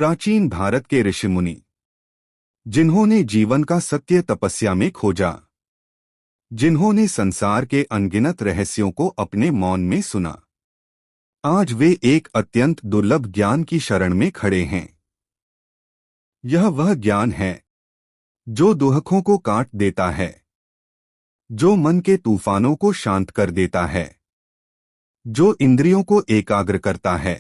प्राचीन भारत के ऋषिमुनि, जिन्होंने जीवन का सत्य तपस्या में खोजा, जिन्होंने संसार के अनगिनत रहस्यों को अपने मौन में सुना, आज वे एक अत्यंत दुर्लभ ज्ञान की शरण में खड़े हैं। यह वह ज्ञान है जो दुहकों को काट देता है, जो मन के तूफानों को शांत कर देता है, जो इंद्रियों को एकाग्र करता है,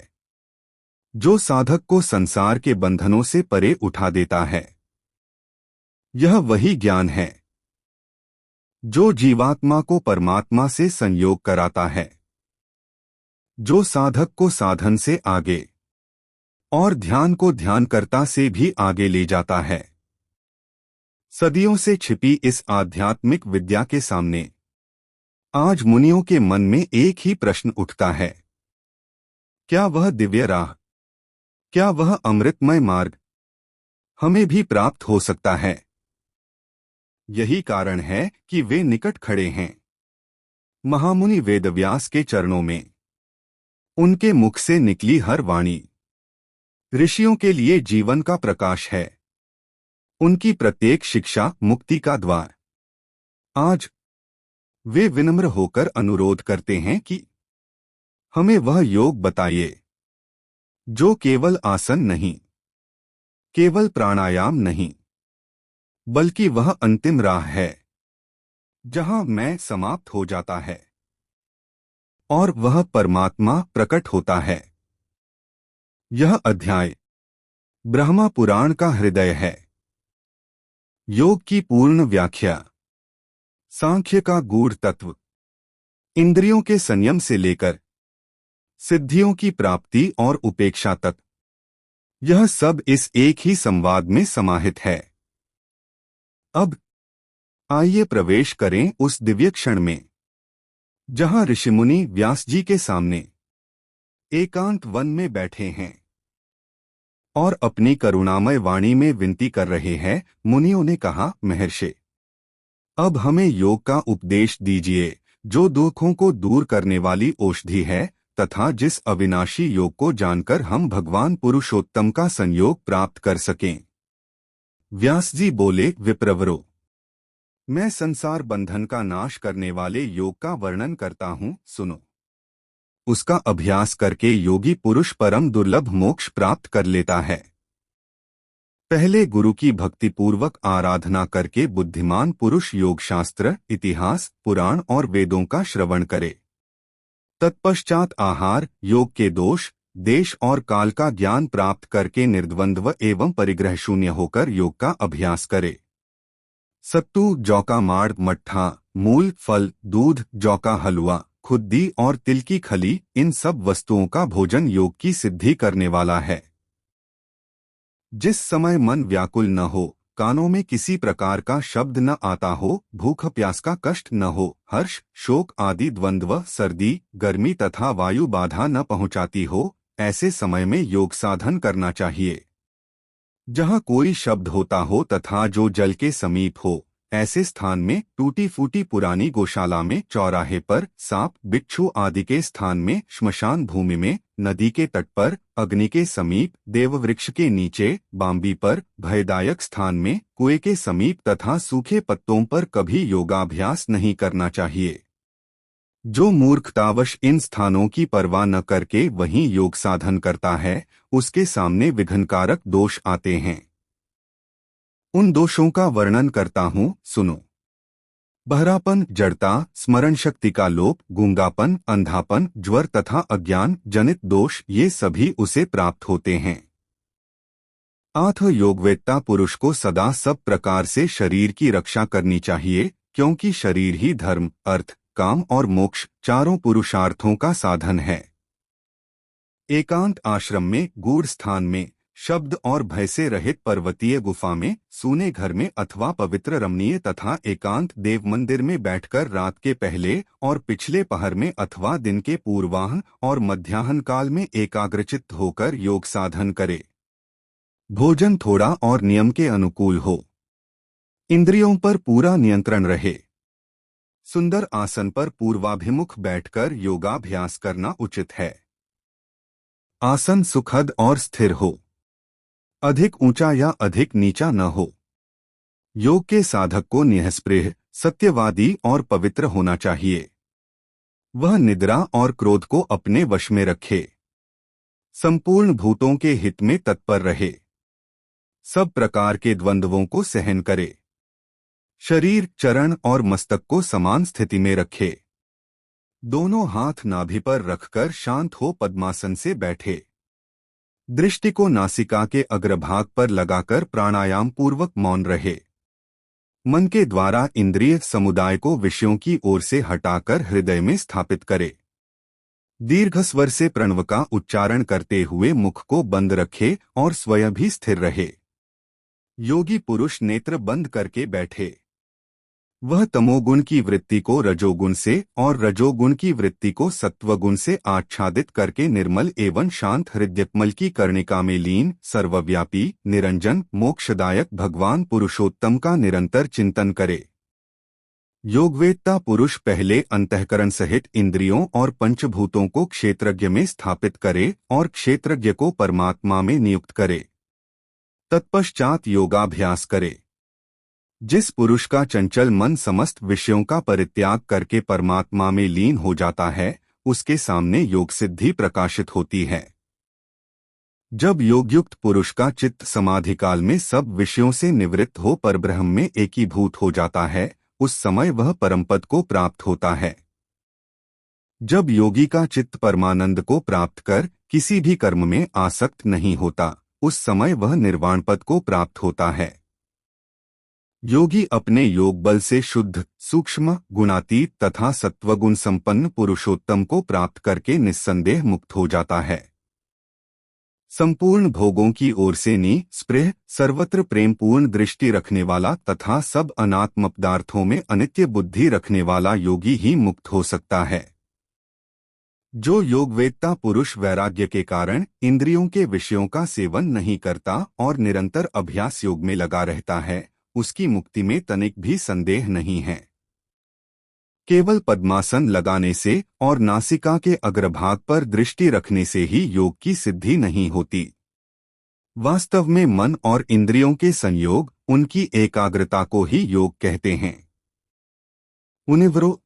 जो साधक को संसार के बंधनों से परे उठा देता है। यह वही ज्ञान है जो जीवात्मा को परमात्मा से संयोग कराता है, जो साधक को साधन से आगे और ध्यान को ध्यानकर्ता से भी आगे ले जाता है। सदियों से छिपी इस आध्यात्मिक विद्या के सामने आज मुनियों के मन में एक ही प्रश्न उठता है, क्या वह दिव्य राह, क्या वह अमृतमय मार्ग हमें भी प्राप्त हो सकता है? यही कारण है कि वे निकट खड़े हैं, महामुनि वेदव्यास के चरणों में। उनके मुख से निकली हर वाणी ऋषियों के लिए जीवन का प्रकाश है, उनकी प्रत्येक शिक्षा मुक्ति का द्वार। आज वे विनम्र होकर अनुरोध करते हैं कि हमें वह योग बताइए जो केवल आसन नहीं, केवल प्राणायाम नहीं, बल्कि वह अंतिम राह है जहां मैं समाप्त हो जाता है और वह परमात्मा प्रकट होता है। यह अध्याय ब्रह्मा पुराण का हृदय है, योग की पूर्ण व्याख्या, सांख्य का गूढ़ तत्व, इंद्रियों के संयम से लेकर सिद्धियों की प्राप्ति और उपेक्षा तक, यह सब इस एक ही संवाद में समाहित है। अब आइए प्रवेश करें उस दिव्य क्षण में जहां ऋषिमुनि व्यास जी के सामने एकांत वन में बैठे हैं और अपनी करुणामय वाणी में विनती कर रहे हैं। मुनियों ने कहा, महर्षि, अब हमें योग का उपदेश दीजिए जो दुखों को दूर करने वाली औषधि है तथा जिस अविनाशी योग को जानकर हम भगवान पुरुषोत्तम का संयोग प्राप्त कर सकें। व्यास जी बोले, विप्रवरो, मैं संसार बंधन का नाश करने वाले योग का वर्णन करता हूँ, सुनो। उसका अभ्यास करके योगी पुरुष परम दुर्लभ मोक्ष प्राप्त कर लेता है। पहले गुरु की भक्तिपूर्वक आराधना करके बुद्धिमान पुरुष योग शास्त्र, इतिहास, पुराण और वेदों का श्रवण करे। तत्पश्चात आहार, योग के दोष, देश और काल का ज्ञान प्राप्त करके निर्द्वंद्व एवं परिग्रह शून्य होकर योग का अभ्यास करे। सत्तू, जौ का माड़, मट्ठा, मूल, फल, दूध, जौ का हलवा, खुद्दी और तिल की खली, इन सब वस्तुओं का भोजन योग की सिद्धि करने वाला है। जिस समय मन व्याकुल न हो, कानों में किसी प्रकार का शब्द न आता हो, भूख प्यास का कष्ट न हो, हर्ष, शोक आदि द्वंद्व, सर्दी, गर्मी तथा वायु बाधा न पहुंचाती हो, ऐसे समय में योग साधन करना चाहिए। जहां कोई शब्द होता हो तथा जो जल के समीप हो, ऐसे स्थान में, टूटी फूटी पुरानी गौशाला में, चौराहे पर, सांप बिच्छू आदि के स्थान में, श्मशान भूमि में, नदी के तट पर, अग्नि के समीप, देववृक्ष के नीचे, बांबी पर, भयदायक स्थान में, कुएं के समीप तथा सूखे पत्तों पर कभी योगाभ्यास नहीं करना चाहिए। जो मूर्खतावश इन स्थानों की परवाह न करके वहीं योग साधन करता है, उसके सामने विघ्नकारक दोष आते हैं। उन दोषों का वर्णन करता हूँ, सुनो। बहरापन, जड़ता, स्मरण शक्ति का लोप, गूंगापन, अंधापन, ज्वर तथा अज्ञान जनित दोष, ये सभी उसे प्राप्त होते हैं। आठ योगवेत्ता पुरुष को सदा सब प्रकार से शरीर की रक्षा करनी चाहिए, क्योंकि शरीर ही धर्म, अर्थ, काम और मोक्ष चारों पुरुषार्थों का साधन है। एकांत आश्रम में, गूढ़ स्थान में, शब्द और भय से रहित पर्वतीय गुफा में, सूने घर में अथवा पवित्र रमणीय तथा एकांत देव मंदिर में बैठकर रात के पहले और पिछले पहर में अथवा दिन के पूर्वाह्न और मध्याह्न काल में एकाग्रचित्त होकर योग साधन करे। भोजन थोड़ा और नियम के अनुकूल हो, इंद्रियों पर पूरा नियंत्रण रहे। सुंदर आसन पर पूर्वाभिमुख बैठकर योगाभ्यास करना उचित है। आसन सुखद और स्थिर हो। अधिक ऊंचा या अधिक नीचा न हो। योग के साधक को निःस्पृह, सत्यवादी और पवित्र होना चाहिए। वह निद्रा और क्रोध को अपने वश में रखे, संपूर्ण भूतों के हित में तत्पर रहे, सब प्रकार के द्वंद्वों को सहन करे, शरीर, चरण और मस्तक को समान स्थिति में रखे, दोनों हाथ नाभि पर रखकर शांत हो पद्मासन से बैठे, दृष्टि को नासिका के अग्रभाग पर लगाकर प्राणायाम पूर्वक मौन रहे, मन के द्वारा इंद्रिय समुदाय को विषयों की ओर से हटाकर हृदय में स्थापित करे, दीर्घ स्वर से प्रणव का उच्चारण करते हुए मुख को बंद रखे और स्वयं भी स्थिर रहे। योगी पुरुष नेत्र बंद करके बैठे। वह तमोगुण की वृत्ति को रजोगुण से और रजोगुण की वृत्ति को सत्वगुण से आच्छादित करके निर्मल एवं शांत हृदयकमल की कर्णिका में लीन, सर्वव्यापी, निरंजन, मोक्षदायक भगवान पुरुषोत्तम का निरंतर चिंतन करे। योगवेत्ता पुरुष पहले अंतःकरण सहित इंद्रियों और पंचभूतों को क्षेत्रज्ञ में स्थापित करे और क्षेत्रज्ञ को परमात्मा में नियुक्त करे। तत्पश्चात योगाभ्यास करे। जिस पुरुष का चंचल मन समस्त विषयों का परित्याग करके परमात्मा में लीन हो जाता है, उसके सामने योग सिद्धि प्रकाशित होती है। जब योगयुक्त पुरुष का चित्त समाधि काल में सब विषयों से निवृत्त हो परब्रह्म में एकीभूत हो जाता है, उस समय वह परमपद को प्राप्त होता है। जब योगी का चित्त परमानंद को प्राप्त कर किसी भी कर्म में आसक्त नहीं होता, उस समय वह निर्वाण पद को प्राप्त होता है। योगी अपने योग बल से शुद्ध, सूक्ष्म, गुणातीत तथा सत्वगुण संपन्न पुरुषोत्तम को प्राप्त करके निस्संदेह मुक्त हो जाता है। संपूर्ण भोगों की ओर से निःस्पृह, सर्वत्र प्रेमपूर्ण दृष्टि रखने वाला तथा सब अनात्म पदार्थों में अनित्य बुद्धि रखने वाला योगी ही मुक्त हो सकता है। जो योगवेत्ता पुरुष वैराग्य के कारण इंद्रियों के विषयों का सेवन नहीं करता और निरंतर अभ्यास योग में लगा रहता है, उसकी मुक्ति में तनिक भी संदेह नहीं है। केवल पद्मासन लगाने से और नासिका के अग्रभाग पर दृष्टि रखने से ही योग की सिद्धि नहीं होती। वास्तव में मन और इंद्रियों के संयोग, उनकी एकाग्रता को ही योग कहते हैं। मुनिवरो,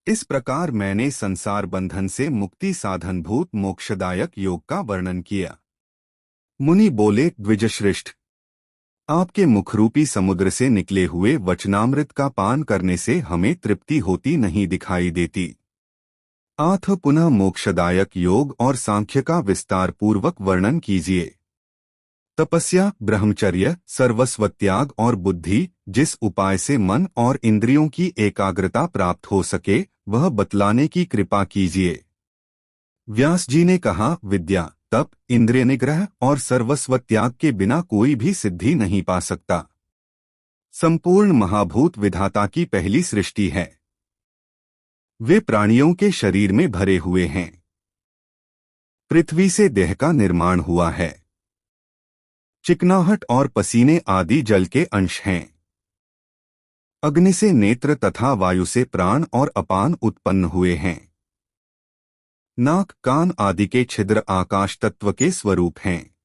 इस प्रकार मैंने संसार बंधन से मुक्ति साधनभूत मोक्षदायक योग का वर्णन किया। मुनि बोले, द्विजश्रेष्ठ, आपके मुखरूपी समुद्र से निकले हुए वचनामृत का पान करने से हमें तृप्ति होती नहीं दिखाई देती। अथ पुनः मोक्षदायक योग और सांख्य का विस्तार पूर्वक वर्णन कीजिए। तपस्या, ब्रह्मचर्य, सर्वस्वत्याग और बुद्धि, जिस उपाय से मन और इंद्रियों की एकाग्रता प्राप्त हो सके, वह बतलाने की कृपा कीजिए। व्यास जी ने कहा, विद्या, तप, इंद्रिय निग्रह और सर्वस्व त्याग के बिना कोई भी सिद्धि नहीं पा सकता। संपूर्ण महाभूत विधाता की पहली सृष्टि है। वे प्राणियों के शरीर में भरे हुए हैं। पृथ्वी से देह का निर्माण हुआ है। चिकनाहट और पसीने आदि जल के अंश हैं। अग्नि से नेत्र तथा वायु से प्राण और अपान उत्पन्न हुए हैं। नाक, कान आदि के छिद्र आकाश तत्व के स्वरूप हैं।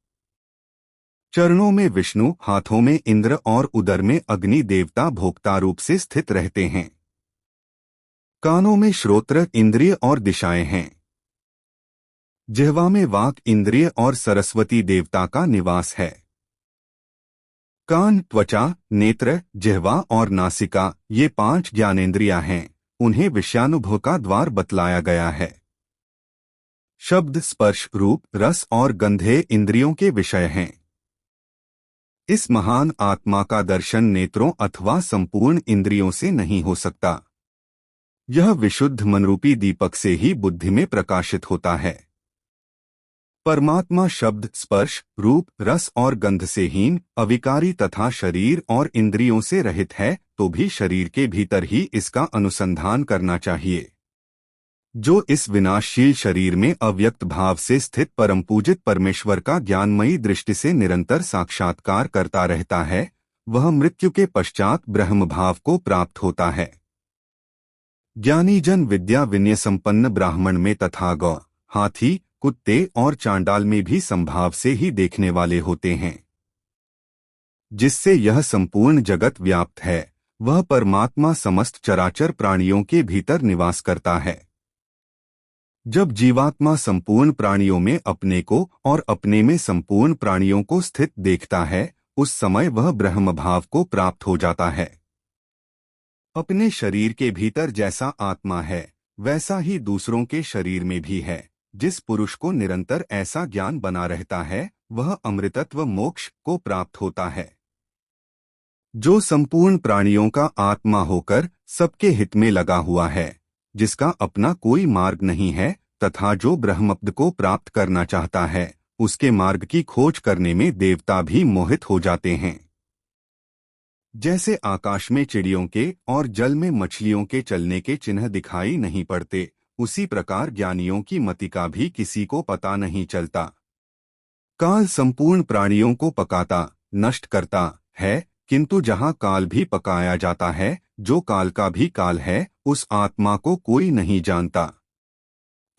चरणों में विष्णु, हाथों में इंद्र और उदर में अग्नि देवता भोक्ता रूप से स्थित रहते हैं। कानों में श्रोत्र इंद्रिय और दिशाएं हैं। जिह्वा में वाक इंद्रिय और सरस्वती देवता का निवास है। कान, त्वचा, नेत्र, जिह्वा और नासिका, ये 5 ज्ञानेंद्रियां हैं। उन्हें विषयानुभव का द्वार बतलाया गया है। शब्द, स्पर्श, रूप, रस और गंधे इंद्रियों के विषय हैं। इस महान आत्मा का दर्शन नेत्रों अथवा संपूर्ण इंद्रियों से नहीं हो सकता। यह विशुद्ध मनरूपी दीपक से ही बुद्धि में प्रकाशित होता है। परमात्मा शब्द, स्पर्श, रूप, रस और गंध से हीन, अविकारी तथा शरीर और इंद्रियों से रहित है, तो भी शरीर के भीतर ही इसका अनुसंधान करना चाहिए। जो इस विनाशशील शरीर में अव्यक्त भाव से स्थित परम पूजित परमेश्वर का ज्ञानमयी दृष्टि से निरंतर साक्षात्कार करता रहता है, वह मृत्यु के पश्चात ब्रह्म भाव को प्राप्त होता है। ज्ञानी जन विद्या विनय संपन्न ब्राह्मण में तथा गौ, हाथी, कुत्ते और चांडाल में भी संभाव से ही देखने वाले होते हैं। जिससे यह संपूर्ण जगत व्याप्त है, वह परमात्मा समस्त चराचर प्राणियों के भीतर निवास करता है। जब जीवात्मा संपूर्ण प्राणियों में अपने को और अपने में संपूर्ण प्राणियों को स्थित देखता है, उस समय वह ब्रह्म भाव को प्राप्त हो जाता है। अपने शरीर के भीतर जैसा आत्मा है, वैसा ही दूसरों के शरीर में भी है। जिस पुरुष को निरंतर ऐसा ज्ञान बना रहता है, वह अमृतत्व मोक्ष को प्राप्त होता है। जो संपूर्ण प्राणियों का आत्मा होकर सबके हित में लगा हुआ है, जिसका अपना कोई मार्ग नहीं है, तथा जो ब्रह्मपद को प्राप्त करना चाहता है, उसके मार्ग की खोज करने में देवता भी मोहित हो जाते हैं। जैसे आकाश में चिड़ियों के और जल में मछलियों के चलने के चिन्ह दिखाई नहीं पड़ते, उसी प्रकार ज्ञानियों की मति का भी किसी को पता नहीं चलता। काल संपूर्ण प्राणियों को पकाता, नष्ट करता है, किंतु जहाँ काल भी पकाया जाता है, जो काल का भी काल है, उस आत्मा को कोई नहीं जानता।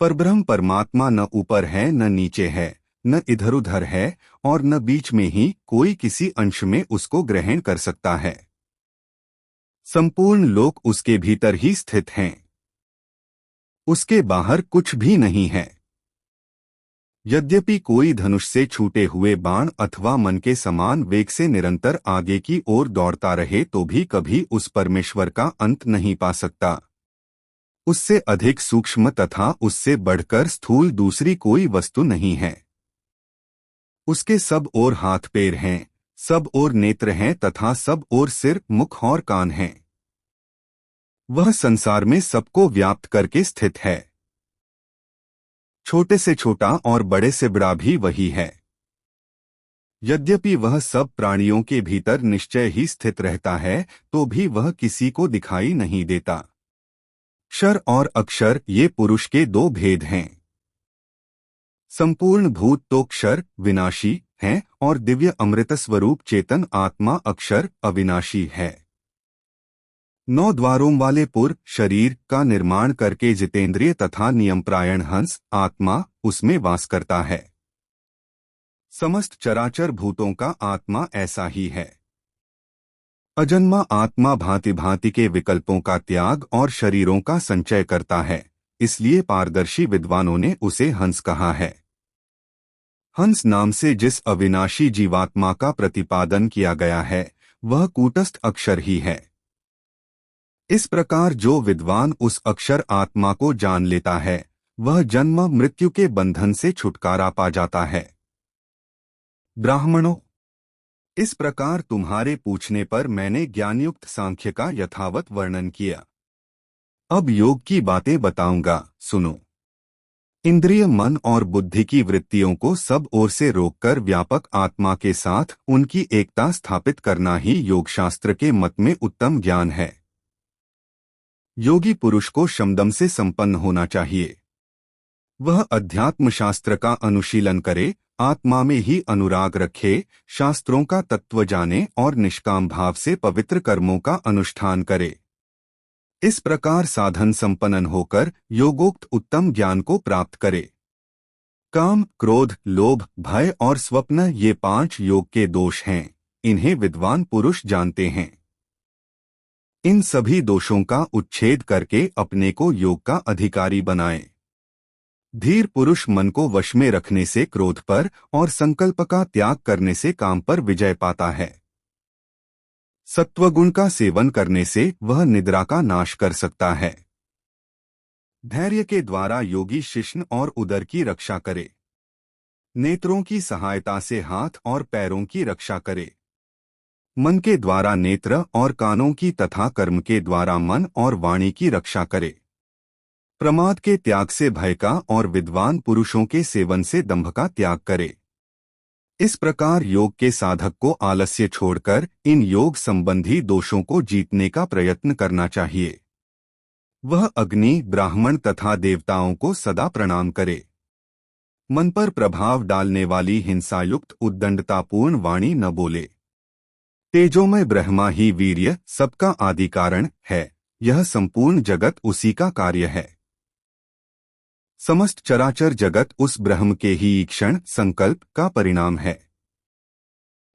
परब्रह्म परमात्मा न ऊपर है न नीचे है, न इधर उधर है, और न बीच में ही कोई किसी अंश में उसको ग्रहण कर सकता है। संपूर्ण लोक उसके भीतर ही स्थित हैं। उसके बाहर कुछ भी नहीं है। यद्यपि कोई धनुष से छूटे हुए बाण अथवा मन के समान वेग से निरंतर आगे की ओर दौड़ता रहे, तो भी कभी उस परमेश्वर का अंत नहीं पा सकता। उससे अधिक सूक्ष्म तथा उससे बढ़कर स्थूल दूसरी कोई वस्तु नहीं है। उसके सब ओर हाथ पैर हैं, सब ओर नेत्र हैं तथा सब ओर सिर, मुख और कान हैं। वह संसार में सबको व्याप्त करके स्थित है। छोटे से छोटा और बड़े से बड़ा भी वही है। यद्यपि वह सब प्राणियों के भीतर निश्चय ही स्थित रहता है, तो भी वह किसी को दिखाई नहीं देता। क्षर और अक्षर ये पुरुष के दो भेद हैं। संपूर्ण भूत तो क्षर विनाशी हैं और दिव्य अमृत स्वरूप चेतन आत्मा अक्षर अविनाशी है। 9 द्वारों वाले पुर शरीर का निर्माण करके जितेंद्रिय तथा नियमप्रायण हंस आत्मा उसमें वास करता है। समस्त चराचर भूतों का आत्मा ऐसा ही है। अजन्मा आत्मा भांति भांति के विकल्पों का त्याग और शरीरों का संचय करता है, इसलिए पारदर्शी विद्वानों ने उसे हंस कहा है। हंस नाम से जिस अविनाशी जीवात्मा का प्रतिपादन किया गया है, वह कूटस्थ अक्षर ही है। इस प्रकार जो विद्वान उस अक्षर आत्मा को जान लेता है, वह जन्म मृत्यु के बंधन से छुटकारा पा जाता है। ब्राह्मणों, इस प्रकार तुम्हारे पूछने पर मैंने ज्ञानयुक्त सांख्य का यथावत वर्णन किया। अब योग की बातें बताऊंगा, सुनो। इंद्रिय, मन और बुद्धि की वृत्तियों को सब ओर से रोककर व्यापक आत्मा के साथ उनकी एकता स्थापित करना ही योगशास्त्र के मत में उत्तम ज्ञान है। योगी पुरुष को शमदम से संपन्न होना चाहिए। वह अध्यात्म शास्त्र का अनुशीलन करे, आत्मा में ही अनुराग रखे, शास्त्रों का तत्व जाने और निष्काम भाव से पवित्र कर्मों का अनुष्ठान करे। इस प्रकार साधन संपन्न होकर योगोक्त उत्तम ज्ञान को प्राप्त करे। काम, क्रोध, लोभ, भय और स्वप्न ये 5 योग के दोष हैं। इन्हें विद्वान पुरुष जानते हैं। इन सभी दोषों का उच्छेद करके अपने को योग का अधिकारी बनाएं। धीर पुरुष मन को वश में रखने से क्रोध पर और संकल्प का त्याग करने से काम पर विजय पाता है। सत्वगुण का सेवन करने से वह निद्रा का नाश कर सकता है। धैर्य के द्वारा योगी शिश्न और उदर की रक्षा करे। नेत्रों की सहायता से हाथ और पैरों की रक्षा करे। मन के द्वारा नेत्र और कानों की तथा कर्म के द्वारा मन और वाणी की रक्षा करे। प्रमाद के त्याग से भय का और विद्वान पुरुषों के सेवन से दंभ का त्याग करे। इस प्रकार योग के साधक को आलस्य छोड़कर इन योग संबंधी दोषों को जीतने का प्रयत्न करना चाहिए। वह अग्नि, ब्राह्मण तथा देवताओं को सदा प्रणाम करे। मन पर प्रभाव डालने वाली हिंसायुक्त उद्दंडतापूर्ण वाणी न बोले। तेजोमय ब्रह्मा ही वीर्य सबका आदि कारण है। यह संपूर्ण जगत उसी का कार्य है। समस्त चराचर जगत उस ब्रह्म के ही ईक्षण संकल्प का परिणाम है।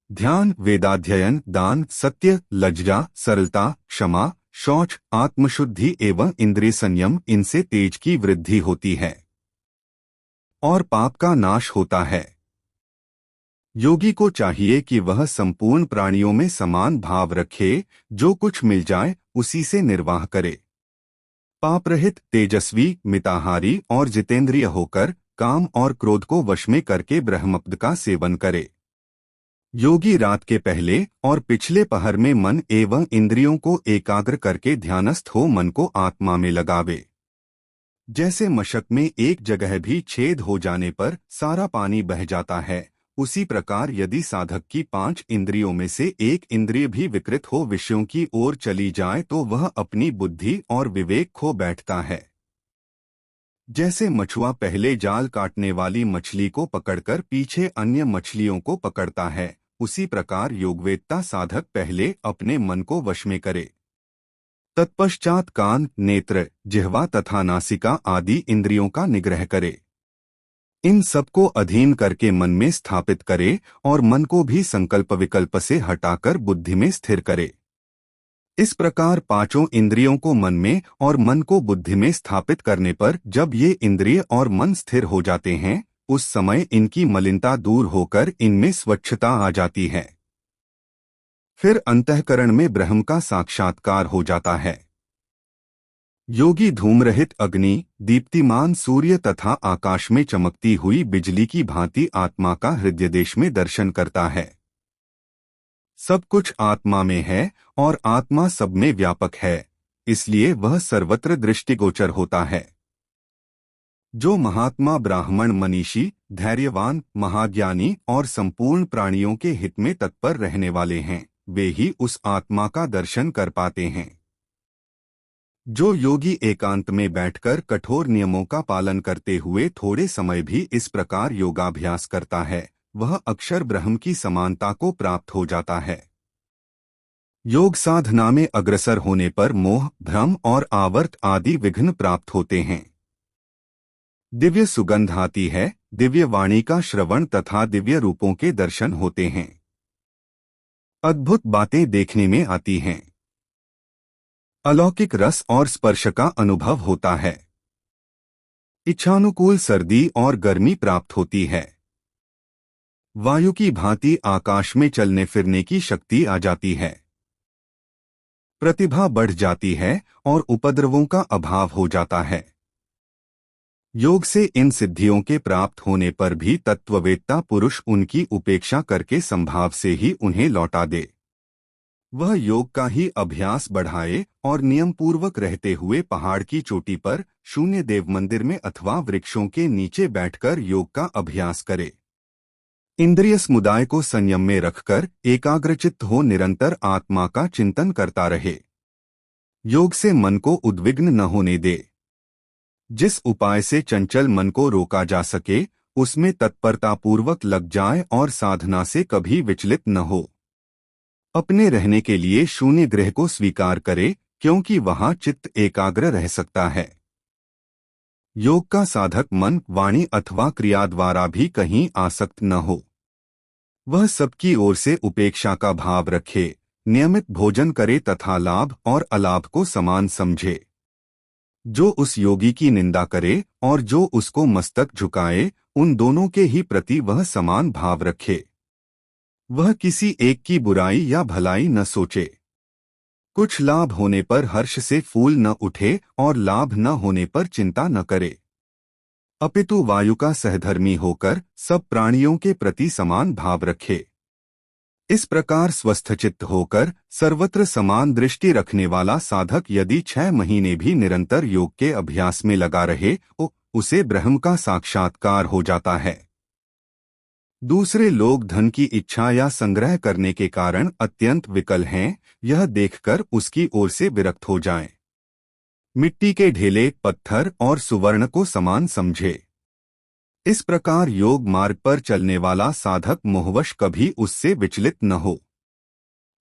ध्यान, वेदाध्ययन, दान, सत्य, लज्जा, सरलता, क्षमा, शौच, आत्मशुद्धि एवं इंद्रिय संयम, इनसे तेज की वृद्धि होती है और पाप का नाश होता है। योगी को चाहिए कि वह संपूर्ण प्राणियों में समान भाव रखे, जो कुछ मिल जाए उसी से निर्वाह करे। पापरहित, तेजस्वी, मिताहारी और जितेंद्रिय होकर काम और क्रोध को वश में करके ब्रह्मपद का सेवन करे। योगी रात के पहले और पिछले पहर में मन एवं इंद्रियों को एकाग्र करके ध्यानस्थ हो मन को आत्मा में लगावे। जैसे मशक में एक जगह भी छेद हो जाने पर सारा पानी बह जाता है, उसी प्रकार यदि साधक की 5 इंद्रियों में से एक इंद्रिय भी विकृत हो विषयों की ओर चली जाए तो वह अपनी बुद्धि और विवेक खो बैठता है। जैसे मछुआ पहले जाल काटने वाली मछली को पकड़कर पीछे अन्य मछलियों को पकड़ता है, उसी प्रकार योगवेत्ता साधक पहले अपने मन को वश में करे, तत्पश्चात कान, नेत्र, जिह्वा तथा नासिका आदि इंद्रियों का निग्रह करे। इन सबको अधीन करके मन में स्थापित करे और मन को भी संकल्प विकल्प से हटाकर बुद्धि में स्थिर करे। इस प्रकार 5 इंद्रियों को मन में और मन को बुद्धि में स्थापित करने पर जब ये इंद्रिय और मन स्थिर हो जाते हैं, उस समय इनकी मलिनता दूर होकर इनमें स्वच्छता आ जाती है। फिर अंतःकरण में ब्रह्म का साक्षात्कार हो जाता है। योगी धूमरहित अग्नि, दीप्तिमान सूर्य तथा आकाश में चमकती हुई बिजली की भांति आत्मा का हृदय देश में दर्शन करता है। सब कुछ आत्मा में है और आत्मा सब में व्यापक है, इसलिए वह सर्वत्र दृष्टिगोचर होता है। जो महात्मा ब्राह्मण, मनीषी, धैर्यवान, महाज्ञानी और संपूर्ण प्राणियों के हित में तत्पर रहने वाले हैं, वे ही उस आत्मा का दर्शन कर पाते हैं। जो योगी एकांत में बैठकर कठोर नियमों का पालन करते हुए थोड़े समय भी इस प्रकार योगाभ्यास करता है, वह अक्षर ब्रह्म की समानता को प्राप्त हो जाता है। योग साधना में अग्रसर होने पर मोह, भ्रम और आवर्त आदि विघ्न प्राप्त होते हैं। दिव्य सुगंध आती है, दिव्य वाणी का श्रवण तथा दिव्य रूपों के दर्शन होते हैं। अद्भुत बातें देखने में आती हैं। अलौकिक रस और स्पर्श का अनुभव होता है। इच्छानुकूल सर्दी और गर्मी प्राप्त होती है। वायु की भांति आकाश में चलने फिरने की शक्ति आ जाती है। प्रतिभा बढ़ जाती है और उपद्रवों का अभाव हो जाता है। योग से इन सिद्धियों के प्राप्त होने पर भी तत्ववेत्ता पुरुष उनकी उपेक्षा करके संभाव से ही उन्हें लौटा दे। वह योग का ही अभ्यास बढ़ाए और नियम पूर्वक रहते हुए पहाड़ की चोटी पर, शून्य देव मंदिर में अथवा वृक्षों के नीचे बैठकर योग का अभ्यास करे। इंद्रिय समुदाय को संयम में रखकर एकाग्रचित्त हो निरंतर आत्मा का चिंतन करता रहे। योग से मन को उद्विग्न न होने दे। जिस उपाय से चंचल मन को रोका जा सके, उसमें तत्परतापूर्वक लग जाए और साधना से कभी विचलित न हो। अपने रहने के लिए शून्य गृह को स्वीकार करे, क्योंकि वहां चित्त एकाग्र रह सकता है। योग का साधक मन, वाणी अथवा क्रिया द्वारा भी कहीं आसक्त न हो। वह सबकी ओर से उपेक्षा का भाव रखे, नियमित भोजन करे तथा लाभ और अलाभ को समान समझे। जो उस योगी की निंदा करे और जो उसको मस्तक झुकाए, उन दोनों के ही प्रति वह समान भाव रखे। वह किसी एक की बुराई या भलाई न सोचे। कुछ लाभ होने पर हर्ष से फूल न उठे और लाभ न होने पर चिंता न करे, अपितु वायु का सहधर्मी होकर सब प्राणियों के प्रति समान भाव रखे। इस प्रकार स्वस्थचित्त होकर सर्वत्र समान दृष्टि रखने वाला साधक यदि 6 महीने भी निरंतर योग के अभ्यास में लगा रहे, उसे ब्रह्म का साक्षात्कार हो जाता है। दूसरे लोग धन की इच्छा या संग्रह करने के कारण अत्यंत विकल हैं, यह देखकर उसकी ओर से विरक्त हो जाएं। मिट्टी के ढेले, पत्थर और सुवर्ण को समान समझे। इस प्रकार योग मार्ग पर चलने वाला साधक मोहवश कभी उससे विचलित न हो।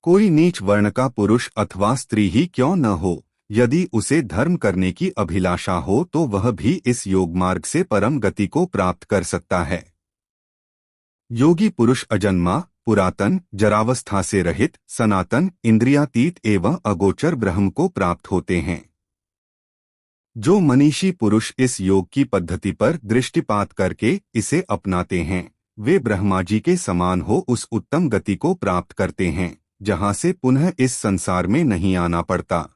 कोई नीच वर्ण का पुरुष अथवा स्त्री ही क्यों न हो, यदि उसे धर्म करने की अभिलाषा हो तो वह भी इस योग मार्ग से परम गति को प्राप्त कर सकता है। योगी पुरुष अजन्मा, पुरातन, जरावस्था से रहित, सनातन, इंद्रियातीत एवं अगोचर ब्रह्म को प्राप्त होते हैं। जो मनीषी पुरुष इस योग की पद्धति पर दृष्टिपात करके इसे अपनाते हैं, वे ब्रह्मा जी के समान हो उस उत्तम गति को प्राप्त करते हैं, जहां से पुनः इस संसार में नहीं आना पड़ता।